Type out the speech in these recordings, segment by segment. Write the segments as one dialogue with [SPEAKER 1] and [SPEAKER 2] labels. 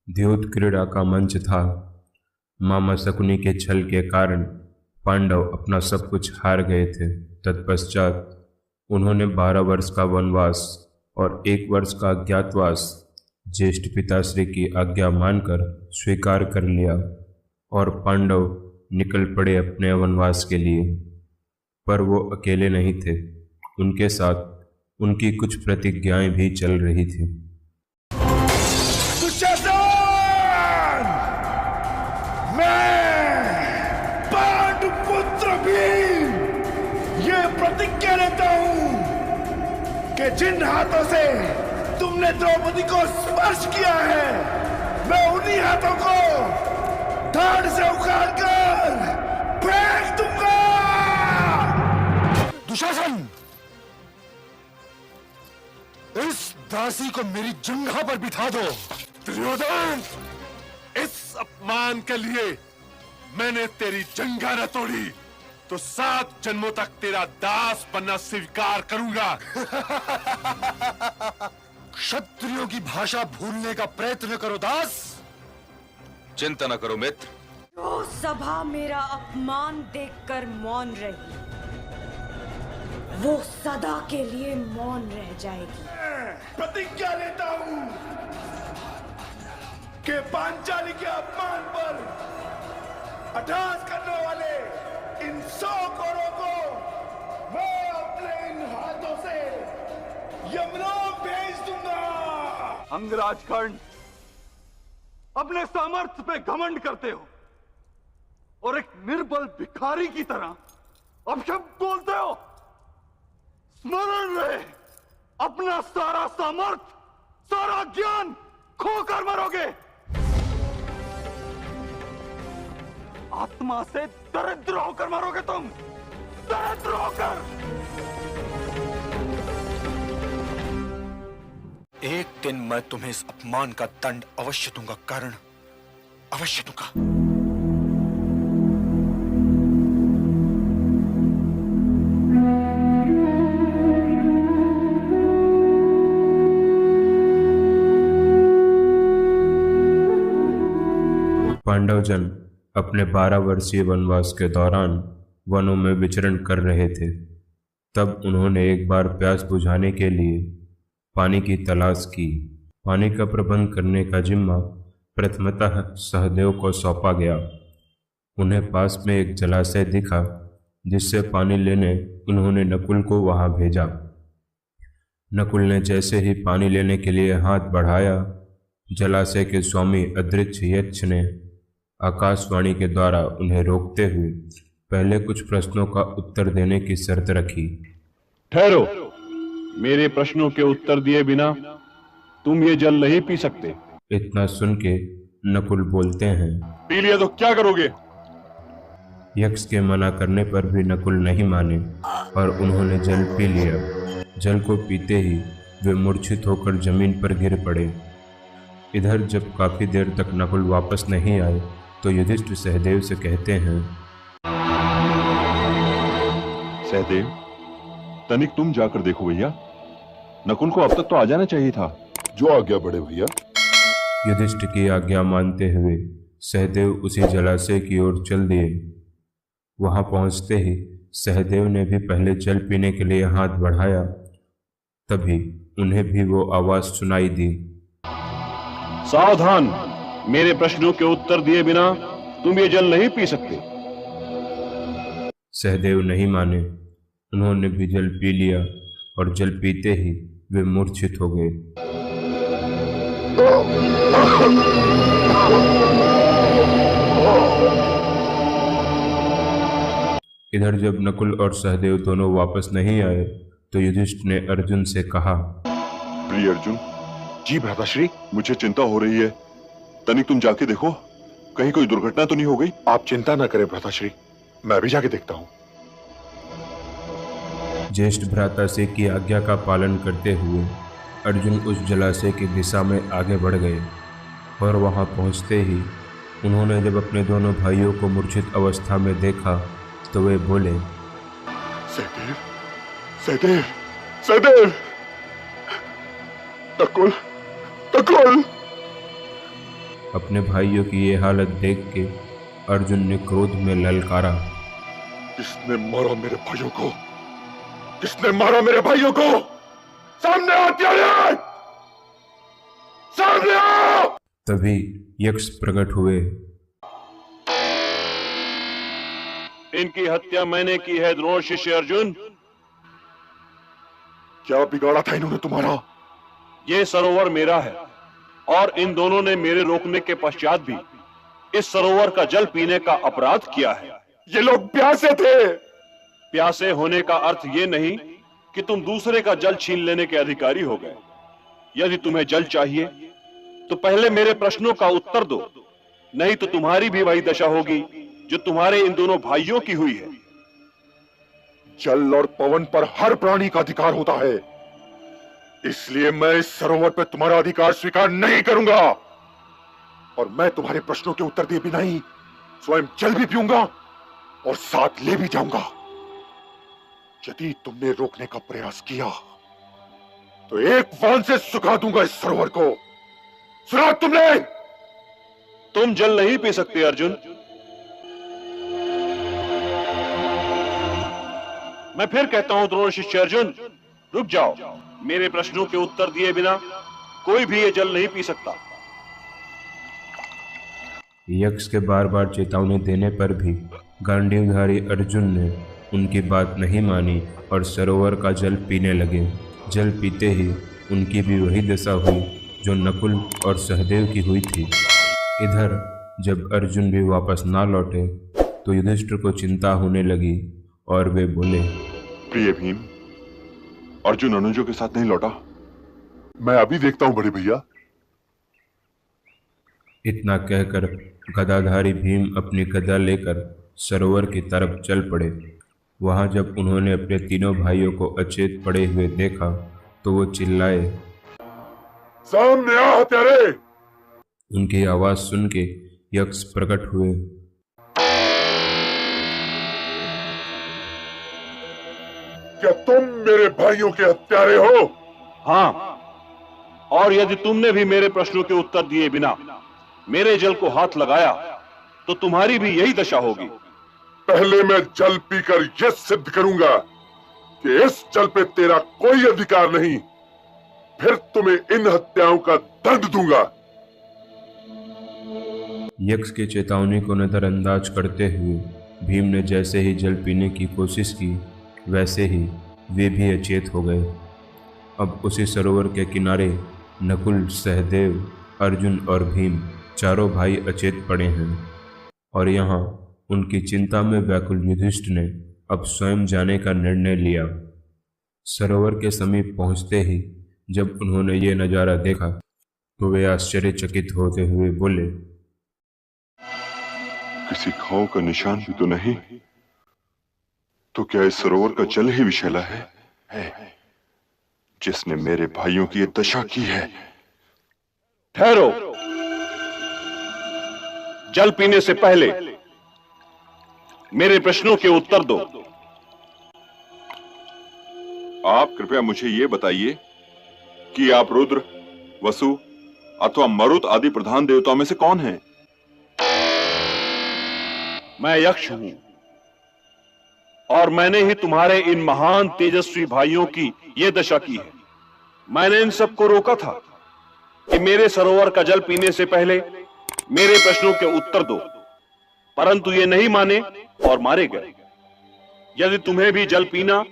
[SPEAKER 1] द्योत क्रीड़ा का मंच था। मामा शकुनी के छल के कारण पांडव अपना सब कुछ हार गए थे। तत्पश्चात उन्होंने 12 वर्ष का वनवास और 1 वर्ष का अज्ञातवास ज्येष्ठ पिताश्री की आज्ञा मानकर स्वीकार कर लिया और पांडव निकल पड़े अपने वनवास के लिए। पर वो अकेले नहीं थे, उनके साथ उनकी कुछ प्रतिज्ञाएं भी चल रही थी।
[SPEAKER 2] मैं पांडुपुत्र भीम ये प्रतिज्ञा लेता हूं कि जिन हाथों से तुमने द्रौपदी को स्पर्श किया है, मैं उन्हीं हाथों को धाड़ से उखाड़कर फेंक दूंगा।
[SPEAKER 3] दुशासन, इस दासी को मेरी जंघा पर बिठा दो।
[SPEAKER 2] दुर्योधन, इस अपमान के लिए मैंने तेरी जंघा न तोड़ी तो 7 जन्मों तक तेरा दास बनना स्वीकार करूंगा।
[SPEAKER 3] क्षत्रियों की भाषा भूलने का प्रयत्न करो दास।
[SPEAKER 4] चिंता न करो मित्र।
[SPEAKER 5] जो सभा मेरा अपमान देखकर मौन रही, वो सदा के लिए मौन रह जाएगी।
[SPEAKER 2] प्रतिज्ञा लेता हूं कि पांचाली के अपमान पर अट्टहास करने वाले इन 100 घोड़ों को मैं अपने इन हाथों से यमलोक भेज दूंगा।
[SPEAKER 6] अंगराज कर्ण, अपने सामर्थ्य पे घमंड करते हो और एक निर्बल भिखारी की तरह अपशब्द बोलते हो। स्मरण रहे, अपना सारा सामर्थ्य, सारा ज्ञान खोकर मरोगे। आत्मा से दरिद्र होकर मरोगे तुम, दरिद्र होकर।
[SPEAKER 3] एक दिन मैं तुम्हें इस अपमान का दंड अवश्य दूंगा कर्ण, अवश्य दूंगा।
[SPEAKER 1] पांडवजन अपने 12 वर्षीय वनवास के दौरान वनों में विचरण कर रहे थे। तब उन्होंने एक बार प्यास बुझाने के लिए पानी की तलाश की। पानी का प्रबंध करने का जिम्मा प्रथमतः सहदेव को सौंपा गया। उन्हें पास में एक जलाशय दिखा, जिससे पानी लेने उन्होंने नकुल को वहां भेजा। नकुल ने जैसे ही पानी लेने के लिए हाथ बढ़ाया, जलाशय के स्वामी अदृच्छ यक्ष ने आकाशवाणी के द्वारा उन्हें रोकते हुए पहले कुछ प्रश्नों का उत्तर देने की शर्त रखी।
[SPEAKER 7] ठहरो, मेरे प्रश्नों के उत्तर दिए बिना तुम ये जल नहीं पी सकते।
[SPEAKER 1] इतना सुन के नकुल बोलते हैं,
[SPEAKER 7] पी लिया तो क्या करोगे?
[SPEAKER 1] यक्ष के मना करने पर भी नकुल नहीं माने और उन्होंने जल पी लिया। जल को पीते ही वे मूर्छित होकर जमीन पर गिर पड़े। इधर जब काफी देर तक नकुल वापस नहीं आए तो युधिष्ठिर सहदेव से कहते हैं,
[SPEAKER 7] सहदेव, तनिक तुम जाकर देखो भैया, नकुल को अब तक तो आ जाना चाहिए था।
[SPEAKER 2] जो आज्ञा बड़े भैया।
[SPEAKER 1] युधिष्ठिर की आज्ञा मानते हुए सहदेव उसी जलाशय की ओर चल दिए। वहां पहुंचते ही सहदेव ने भी पहले जल पीने के लिए हाथ बढ़ाया। तभी उन्हें भी वो आवाज सुनाई दी,
[SPEAKER 7] सावधान, मेरे प्रश्नों के उत्तर दिए बिना तुम ये जल नहीं पी सकते।
[SPEAKER 1] सहदेव नहीं माने। उन्होंने भी जल पी लिया और जल पीते ही वे मूर्छित हो गए। इधर जब नकुल और सहदेव दोनों वापस नहीं आए तो युधिष्ठिर ने अर्जुन से कहा,
[SPEAKER 7] प्रिय अर्जुन। जी भ्राताश्री, मुझे चिंता हो रही है। तनिक तुम जाके देखो, कहीं कोई दुर्घटना तो नहीं हो गई।
[SPEAKER 3] आप चिंता न करें भ्राताश्री, मैं भी जाके देखता हूं।
[SPEAKER 1] ज्येष्ठ भ्राता से की आज्ञा का पालन करते हुए अर्जुन उस जलाशय की दिशा में आगे बढ़ गए और वहां पहुंचते ही उन्होंने जब अपने दोनों भाइयों को मूर्छित अवस्था में देखा तो वे बोले,
[SPEAKER 7] सहदेव, सहदेव, सहदेव, नकुल, नकुल।
[SPEAKER 1] अपने भाइयों की ये हालत देख के अर्जुन ने क्रोध में ललकारा।
[SPEAKER 7] किसने मारा मेरे भाइयों को? किसने मारा मेरे भाइयों को? सामने आ हत्यारे! सामने आओ!
[SPEAKER 1] तभी यक्ष प्रकट हुए।
[SPEAKER 8] इनकी हत्या मैंने की है द्रोण शिष्य अर्जुन।
[SPEAKER 7] क्या बिगाड़ा था इन्होंने तुम्हारा?
[SPEAKER 8] ये सरोवर मेरा है और इन दोनों ने मेरे रोकने के पश्चात भी इस सरोवर का जल पीने का अपराध किया है।
[SPEAKER 7] ये लोग प्यासे थे।
[SPEAKER 8] प्यासे होने का अर्थ ये नहीं कि तुम दूसरे का जल छीन लेने के अधिकारी हो गए। यदि तुम्हें जल चाहिए तो पहले मेरे प्रश्नों का उत्तर दो, नहीं तो तुम्हारी भी वही दशा होगी जो तुम्हारे इन दोनों भाइयों की हुई है।
[SPEAKER 7] जल और पवन पर हर प्राणी का अधिकार होता है, इसलिए मैं इस सरोवर पर तुम्हारा अधिकार स्वीकार नहीं करूंगा और मैं तुम्हारे प्रश्नों के उत्तर दिए बिना ही स्वयं जल भी पीऊंगा और साथ ले भी जाऊंगा। यदि तुमने रोकने का प्रयास किया तो एक वान से सुखा दूंगा इस सरोवर को। सुना तुमने?
[SPEAKER 8] तुम जल नहीं पी सकते अर्जुन। मैं फिर कहता हूं द्रोण शिष्य अर्जुन, रुक जाओ। मेरे प्रश्नों के उत्तर दिए बिना कोई भी ये जल नहीं पी सकता।
[SPEAKER 1] यक्ष के बार बार चेतावनी देने पर भी गांडीवधारी अर्जुन ने उनकी बात नहीं मानी और सरोवर का जल पीने लगे। जल पीते ही उनकी भी वही दशा हुई जो नकुल और सहदेव की हुई थी। इधर जब अर्जुन भी वापस ना लौटे तो युधिष्ठिर को चिंता होने लगी और वे बोले,
[SPEAKER 7] प्रिय भीम, अर्जुन अनुजों के साथ नहीं लौटा। मैं अभी देखता हूं बड़े भैया।
[SPEAKER 1] इतना कहकर गदाधारी भीम अपनी गदा लेकर सरोवर की तरफ चल पड़े। वहां जब उन्होंने अपने तीनों भाइयों को अचेत पड़े हुए देखा तो वो चिल्लाए,
[SPEAKER 7] सामने आ हत्यारे!
[SPEAKER 1] उनकी आवाज सुन के यक्ष प्रकट हुए।
[SPEAKER 7] क्या तुम मेरे भाइयों के हत्यारे हो?
[SPEAKER 8] हां, और यदि तुमने भी मेरे प्रश्नों के उत्तर दिए बिना मेरे जल को हाथ लगाया तो तुम्हारी भी यही दशा होगी।
[SPEAKER 7] पहले मैं जल पीकर यह सिद्ध करूंगा कि इस जल पे तेरा कोई अधिकार नहीं, फिर तुम्हें इन हत्याओं का दंड दूंगा।
[SPEAKER 1] यक्ष की चेतावनी को नजरअंदाज करते हुए भीम ने जैसे ही जल पीने की कोशिश की वैसे ही वे भी अचेत हो गए। अब उसी सरोवर के किनारे नकुल, सहदेव, अर्जुन और भीम चारों भाई अचेत पड़े हैं और यहाँ उनकी चिंता में व्याकुल युधिष्ठिर ने अब स्वयं जाने का निर्णय लिया। सरोवर के समीप पहुँचते ही जब उन्होंने ये नज़ारा देखा तो वे आश्चर्यचकित होते हुए बोले,
[SPEAKER 7] किसी घाव का निशान भी तो नहीं, तो क्या इस सरोवर का जल ही विषैला है जिसने मेरे भाइयों की ये दशा की है?
[SPEAKER 8] ठहरो, जल पीने से पहले मेरे प्रश्नों के उत्तर दो।
[SPEAKER 7] आप कृपया मुझे ये बताइए कि आप रुद्र, वसु अथवा मरुत आदि प्रधान देवताओं में से कौन हैं?
[SPEAKER 8] मैं यक्ष हूं और मैंने ही तुम्हारे इन महान तेजस्वी भाइयों की यह दशा की है। मैंने इन सबको रोका था कि मेरे सरोवर का जल पीने से पहले मेरे प्रश्नों के उत्तर दो, परंतु ये नहीं माने और मारे गए। यदि तुम्हें भी जल पीना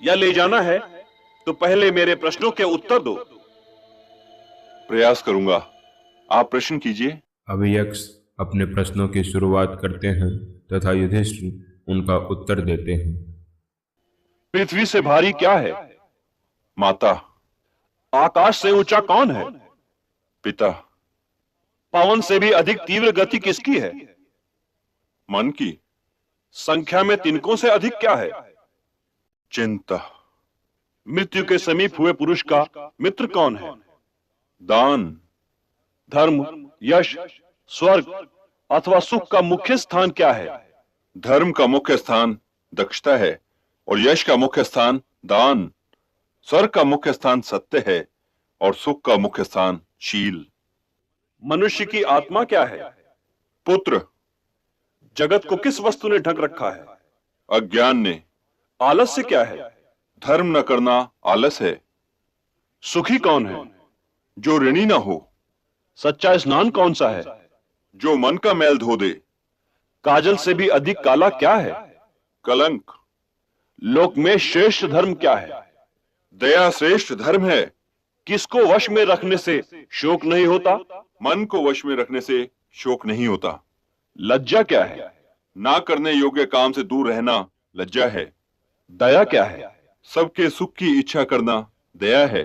[SPEAKER 8] या ले जाना है तो पहले मेरे प्रश्नों के उत्तर दो।
[SPEAKER 7] प्रयास करूंगा, आप प्रश्न कीजिए।
[SPEAKER 1] अब यक्ष अपने प्रश्नों की शुरुआत करते हैं तथा युधिष्ठिर उनका उत्तर देते हैं।
[SPEAKER 8] पृथ्वी से भारी क्या है?
[SPEAKER 7] माता।
[SPEAKER 8] आकाश से ऊंचा कौन है?
[SPEAKER 7] पिता।
[SPEAKER 8] पवन से भी अधिक तीव्र गति किसकी है?
[SPEAKER 7] मन की।
[SPEAKER 8] संख्या में तिनकों से अधिक क्या है?
[SPEAKER 7] चिंता।
[SPEAKER 8] मृत्यु के समीप हुए पुरुष का मित्र कौन है?
[SPEAKER 7] दान।
[SPEAKER 8] धर्म, यश, स्वर्ग अथवा सुख का मुख्य स्थान क्या है?
[SPEAKER 7] धर्म का मुख्य स्थान दक्षता है और यश का मुख्य स्थान दान। स्वर्ग का मुख्य स्थान सत्य है और सुख का मुख्य स्थान शील।
[SPEAKER 8] मनुष्य की आत्मा क्या है?
[SPEAKER 7] पुत्र।
[SPEAKER 8] जगत को किस वस्तु ने ढक रखा है?
[SPEAKER 7] अज्ञान ने।
[SPEAKER 8] आलस्य क्या है?
[SPEAKER 7] धर्म न करना आलस है।
[SPEAKER 8] सुखी कौन है?
[SPEAKER 7] जो ऋणी ना हो।
[SPEAKER 8] सच्चा स्नान कौन सा है?
[SPEAKER 7] जो मन का मैल धो दे।
[SPEAKER 8] काजल से भी अधिक काला क्या है?
[SPEAKER 7] कलंक।
[SPEAKER 8] लोक में श्रेष्ठ धर्म क्या है?
[SPEAKER 7] दया श्रेष्ठ धर्म है।
[SPEAKER 8] किसको वश में रखने से शोक नहीं होता?
[SPEAKER 7] मन को वश में रखने से शोक नहीं होता।
[SPEAKER 8] लज्जा क्या है?
[SPEAKER 7] ना करने योग्य काम से दूर रहना लज्जा है।
[SPEAKER 8] दया क्या है?
[SPEAKER 7] सबके सुख की इच्छा करना दया है।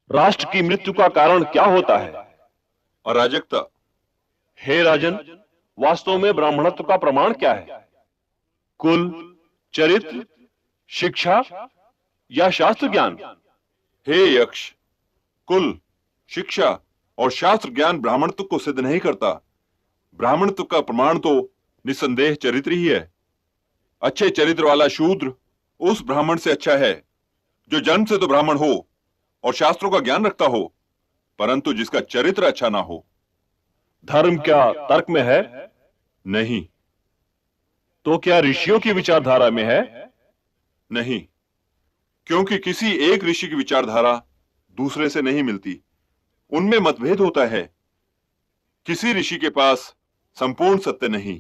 [SPEAKER 8] राष्ट्र की मृत्यु का कारण क्या होता है?
[SPEAKER 7] अराजकता।
[SPEAKER 8] हे राजन, वास्तव में ब्राह्मणत्व का प्रमाण क्या है? कुल, चरित्र, शिक्षा या शास्त्र ज्ञान?
[SPEAKER 7] हे यक्ष, कुल, शिक्षा और शास्त्र ज्ञान ब्राह्मणत्व को सिद्ध नहीं करता। ब्राह्मणत्व का प्रमाण तो निसंदेह चरित्र ही है। अच्छे चरित्र वाला शूद्र उस ब्राह्मण से अच्छा है जो जन्म से तो ब्राह्मण हो और शास्त्रों का ज्ञान रखता हो, परंतु जिसका चरित्र अच्छा ना हो।
[SPEAKER 8] धर्म क्या तर्क में है?
[SPEAKER 7] नहीं।
[SPEAKER 8] तो क्या ऋषियों की विचारधारा में है?
[SPEAKER 7] नहीं, क्योंकि किसी एक ऋषि की विचारधारा दूसरे से नहीं मिलती, उनमें मतभेद होता है। किसी ऋषि के पास संपूर्ण सत्य नहीं।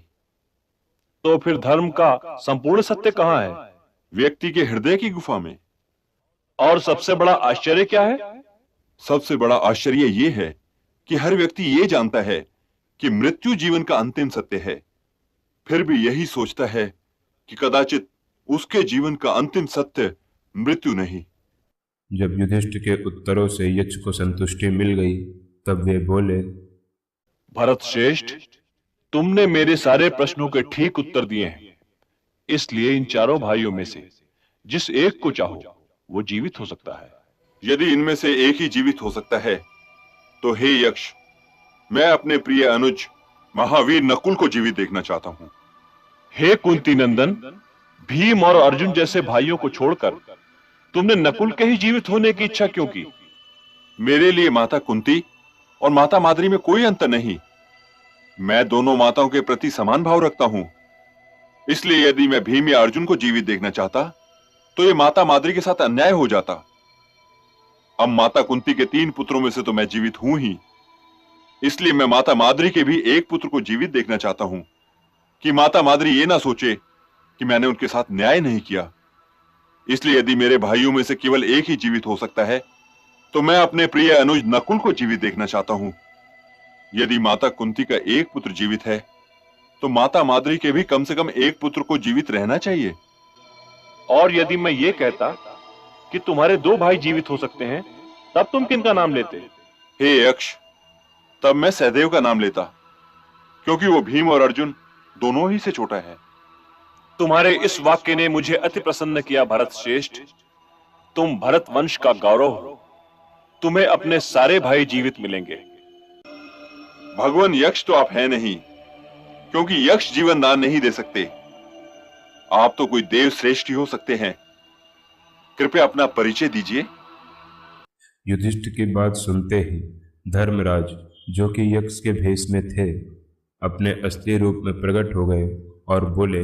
[SPEAKER 8] तो फिर धर्म का संपूर्ण सत्य कहां है?
[SPEAKER 7] व्यक्ति के हृदय की गुफा में।
[SPEAKER 8] और सबसे बड़ा आश्चर्य क्या है?
[SPEAKER 7] सबसे बड़ा आश्चर्य यह है कि हर व्यक्ति ये जानता है कि मृत्यु जीवन का अंतिम सत्य है, फिर भी यही सोचता है कि कदाचित उसके जीवन का अंतिम सत्य मृत्यु नहीं।
[SPEAKER 1] जब युधिष्ठिर के उत्तरों से यक्ष को संतुष्टि मिल गई, तब वे बोले,
[SPEAKER 8] भरत श्रेष्ठ, तुमने मेरे सारे प्रश्नों के ठीक उत्तर दिए हैं, इसलिए इन चारों भाइयों में से जिस एक को चाहो वो जीवित हो सकता है।
[SPEAKER 7] यदि इनमें से एक ही जीवित हो सकता है तो हे यक्ष, मैं अपने प्रिय अनुज महावीर नकुल को जीवित देखना चाहता हूं।
[SPEAKER 8] हे कुंती नंदन, भीम और अर्जुन जैसे भाइयों को छोड़कर तुमने नकुल के ही जीवित होने की इच्छा क्यों की?
[SPEAKER 7] मेरे लिए माता कुंती और माता माद्री में कोई अंतर नहीं। मैं दोनों माताओं के प्रति समान भाव रखता हूं। इसलिए यदि मैं भीम या अर्जुन को जीवित देखना चाहता तो यह माता माद्री के साथ अन्याय हो जाता। अब माता कुंती के 3 पुत्रों में से तो मैं जीवित हूं ही, इसलिए मैं माता माद्री के भी एक पुत्र को जीवित देखना चाहता हूं कि माता माद्री ये ना सोचे कि मैंने उनके साथ न्याय नहीं किया। इसलिए यदि मेरे भाइयों में से केवल एक ही जीवित हो सकता है तो मैं अपने प्रिय अनुज नकुल को जीवित देखना चाहता हूं। यदि माता कुंती का एक पुत्र जीवित है तो माता माद्री के भी कम से कम एक पुत्र को जीवित रहना चाहिए।
[SPEAKER 8] और यदि मैं ये कहता कि तुम्हारे 2 भाई जीवित हो सकते हैं, तब तुम किनका नाम लेते?
[SPEAKER 7] हे यक्ष, तब मैं सहदेव का नाम लेता, क्योंकि वो भीम और अर्जुन दोनों ही से छोटा है।
[SPEAKER 8] तुम्हारे इस वाक्य ने मुझे अति प्रसन्न किया भरत श्रेष्ठ। तुम भरत वंश का गौरव हो। तुम्हें अपने सारे भाई जीवित मिलेंगे।
[SPEAKER 7] भगवान यक्ष तो आप हैं नहीं, क्योंकि यक्ष जीवन दान नहीं दे सकते। आप तो कोई देव श्रेष्ठ ही हो सकते हैं। कृपया अपना परिचय दीजिए।
[SPEAKER 1] युधिष्ठिर की बात सुनते ही धर्मराज, जो कि यक्ष के भेष में थे, अपने असली रूप में प्रकट हो गए और बोले,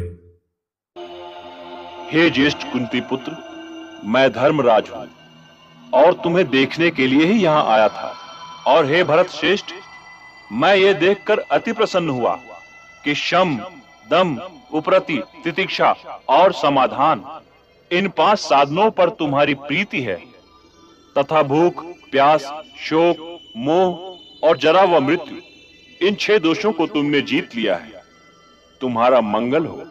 [SPEAKER 8] हे ज्येष्ठ कुंती पुत्र, मैं धर्मराज हूं और तुम्हें देखने के लिए ही यहां आया था। और हे भरत श्रेष्ठ, मैं ये देखकर अति प्रसन्न हुआ कि शम, दम, उपरति, तितिक्षा और समाधान, इन 5 साधनों पर तुम्हारी प्रीति है, तथा भूख, प्यास, शोक, मोह और जरा व मृत्यु, इन 6 दोषों को तुमने जीत लिया है। तुम्हारा मंगल हो।